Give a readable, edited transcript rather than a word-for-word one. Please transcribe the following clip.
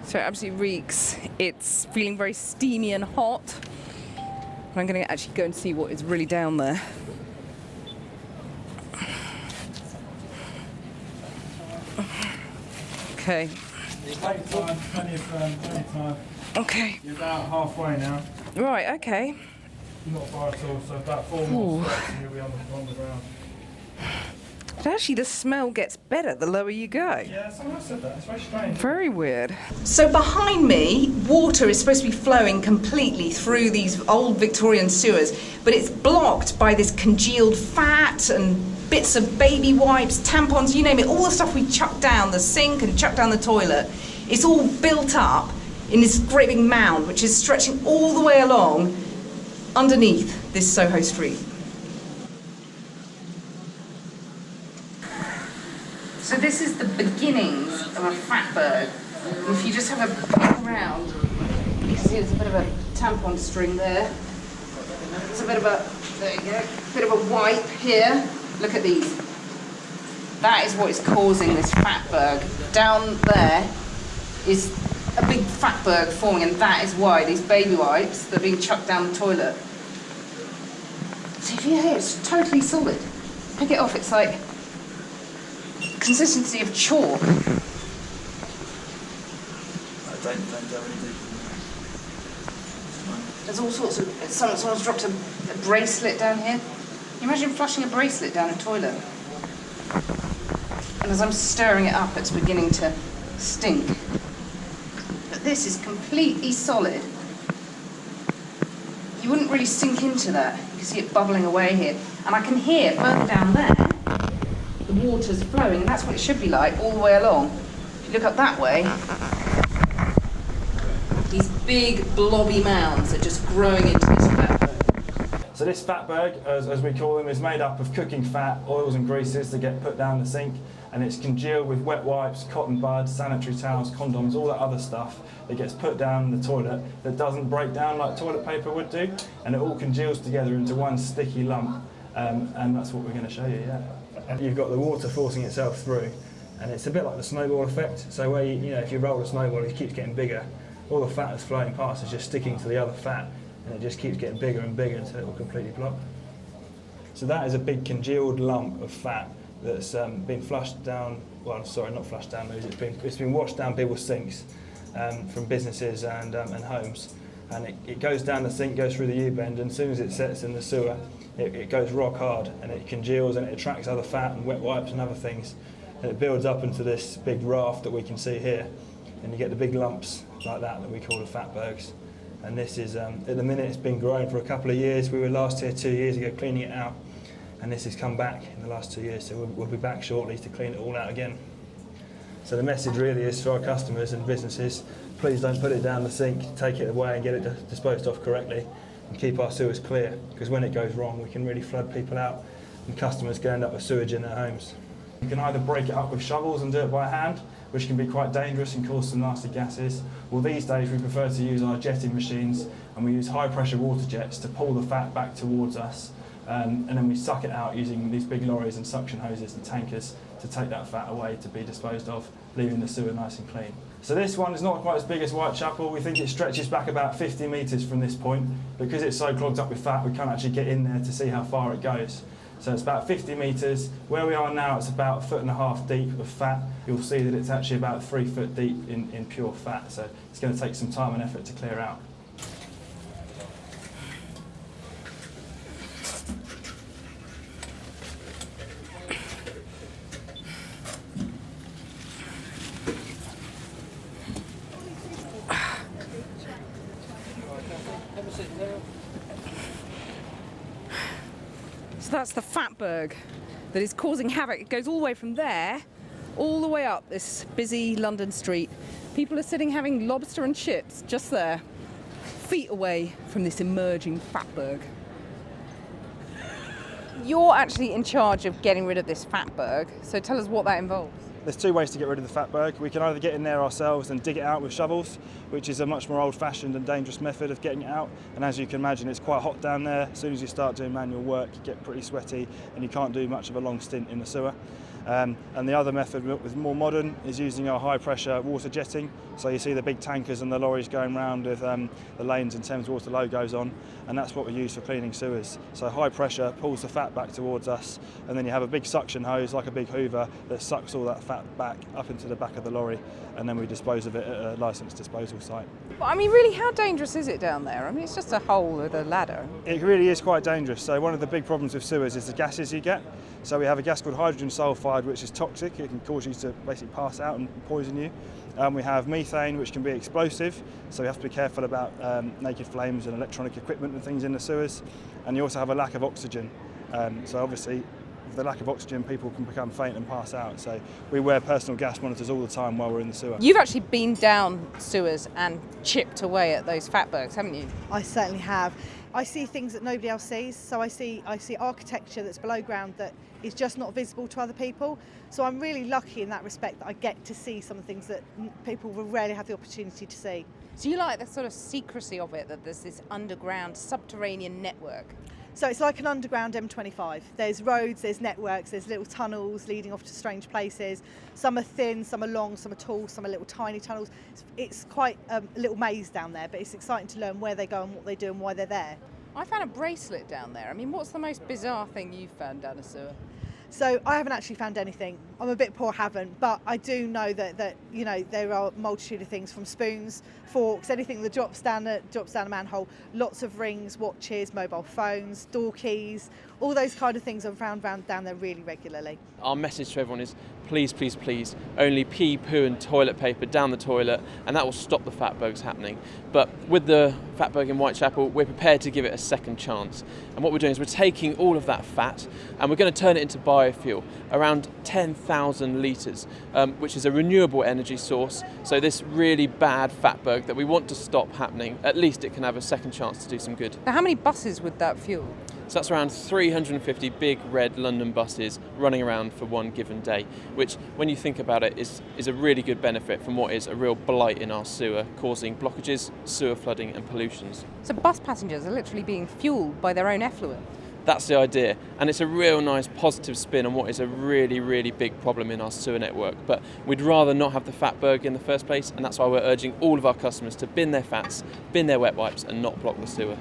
So it absolutely reeks. It's feeling very steamy and hot. And I'm going to actually go and see what is really down there. Okay. Plenty of time. Okay. You're about halfway now. Right, okay. Not far at all, so about 4 more steps and you'll be on the ground. But actually the smell gets better the lower you go. Yeah, someone else said that. It's very strange. Very weird. So behind me, water is supposed to be flowing completely through these old Victorian sewers, but it's blocked by this congealed fat and bits of baby wipes, tampons, you name it, all the stuff we chuck down the sink and chuck down the toilet. It's all built up in this great big mound, which is stretching all the way along underneath this Soho street. So this is the beginnings of a fatberg. And if you just have a peek around, you can see there's a bit of a tampon string there. There's a bit of a, there you go, bit of a wipe here. Look at these. That is what is causing this fatberg. Down there is a big fatberg forming, and that is why these baby wipes, they're being chucked down the toilet. See if you hear, it's totally solid. Pick it off, it's like consistency of chalk. Don't do anything. There's all sorts of, someone's dropped a bracelet down here. Can you imagine flushing a bracelet down a toilet? And as I'm stirring it up, it's beginning to stink. But this is completely solid. You wouldn't really sink into that. You can see it bubbling away here. And I can hear further down there, the water's flowing, and that's what it should be like all the way along. If you look up that way, these big blobby mounds are just growing into this fatberg. So this fatberg, as we call them, is made up of cooking fat, oils and greases that get put down the sink, and it's congealed with wet wipes, cotton buds, sanitary towels, condoms, all that other stuff that gets put down the toilet that doesn't break down like toilet paper would do, and it all congeals together into one sticky lump, and that's what we're going to show you, yeah. And you've got the water forcing itself through, and it's a bit like the snowball effect. So where you know, if you roll a snowball, it keeps getting bigger. All the fat that's flowing past is just sticking to the other fat, and it just keeps getting bigger and bigger until it will completely block. So that is a big congealed lump of fat that's been flushed down. Well, sorry, not flushed down. It's been washed down people's sinks from businesses and homes, and it goes down the sink, goes through the U-bend, and as soon as it sets in the sewer, it goes rock hard, and it congeals and it attracts other fat and wet wipes and other things, and it builds up into this big raft that we can see here, and you get the big lumps like that we call the fatbergs. And this is, at the minute, it's been growing for a couple of years. We were last here 2 years ago cleaning it out, and this has come back in the last 2 years, so we'll be back shortly to clean it all out again. So the message really is for our customers and businesses, please don't put it down the sink, take it away and get it disposed of correctly, and keep our sewers clear, because when it goes wrong we can really flood people out and customers can end up with sewage in their homes. You can either break it up with shovels and do it by hand, which can be quite dangerous and cause some nasty gases, or these days we prefer to use our jetting machines, and we use high pressure water jets to pull the fat back towards us, and then we suck it out using these big lorries and suction hoses and tankers to take that fat away to be disposed of, leaving the sewer nice and clean. So this one is not quite as big as Whitechapel. We think it stretches back about 50 metres from this point. Because it's so clogged up with fat, we can't actually get in there to see how far it goes. So it's about 50 metres. Where we are now, it's about 1.5 foot deep of fat. You'll see that it's actually about 3 foot deep in pure fat. So it's going to take some time and effort to clear out. So that's the fatberg that is causing havoc. It goes all the way from there, all the way up this busy London street. People are sitting having lobster and chips just there, feet away from this emerging fatberg. You're actually in charge of getting rid of this fatberg, so tell us what that involves. There's two ways to get rid of the fatberg. We can either get in there ourselves and dig it out with shovels, which is a much more old-fashioned and dangerous method of getting it out. And as you can imagine, it's quite hot down there. As soon as you start doing manual work, you get pretty sweaty and you can't do much of a long stint in the sewer. And the other method, was more modern, is using our high pressure water jetting. So you see the big tankers and the lorries going around with the Lanes and Thames Water logos on, and that's what we use for cleaning sewers. So high pressure pulls the fat back towards us, and then you have a big suction hose like a big hoover that sucks all that fat back up into the back of the lorry, and then we dispose of it at a licensed disposal site. Well, I mean, really, how dangerous is it down there? I mean, it's just a hole with a ladder. It really is quite dangerous. So one of the big problems with sewers is the gases you get. So we have a gas called hydrogen sulfide, which is toxic. It can cause you to basically pass out and poison you. We have methane, which can be explosive. So we have to be careful about naked flames and electronic equipment and things in the sewers. And you also have a lack of oxygen. So obviously, with the lack of oxygen, people can become faint and pass out. So we wear personal gas monitors all the time while we're in the sewer. You've actually been down sewers and chipped away at those fatbergs, haven't you? I certainly have. I see things that nobody else sees. So I see architecture that's below ground that is just not visible to other people. So I'm really lucky in that respect that I get to see some things that people will rarely have the opportunity to see. So you like the sort of secrecy of it, that there's this underground subterranean network? So it's like an underground M25. There's roads, there's networks, there's little tunnels leading off to strange places. Some are thin, some are long, some are tall, some are little tiny tunnels. It's quite a little maze down there, but it's exciting to learn where they go and what they do and why they're there. I found a bracelet down there. I mean, what's the most bizarre thing you've found down a sewer? So I haven't actually found anything. I'm a bit poor, haven't, but I do know that you know, there are a multitude of things, from spoons, forks, anything that drops down a manhole. Lots of rings, watches, mobile phones, door keys, all those kind of things are found down there really regularly. Our message to everyone is please, please, please, only pee, poo and toilet paper down the toilet, and that will stop the fatbergs happening. But with the fatberg in Whitechapel, we're prepared to give it a second chance. And what we're doing is we're taking all of that fat and we're going to turn it into biofuel, around 10,000 litres, which is a renewable energy source. So this really bad fatberg that we want to stop happening, at least it can have a second chance to do some good. Now, how many buses would that fuel? So that's around 350 big red London buses running around for one given day, which, when you think about it, is a really good benefit from what is a real blight in our sewer, causing blockages, sewer flooding and pollutions. So bus passengers are literally being fuelled by their own effluent. That's the idea, and it's a real nice positive spin on what is a really, really big problem in our sewer network. But we'd rather not have the fatberg in the first place, and that's why we're urging all of our customers to bin their fats, bin their wet wipes and not block the sewer.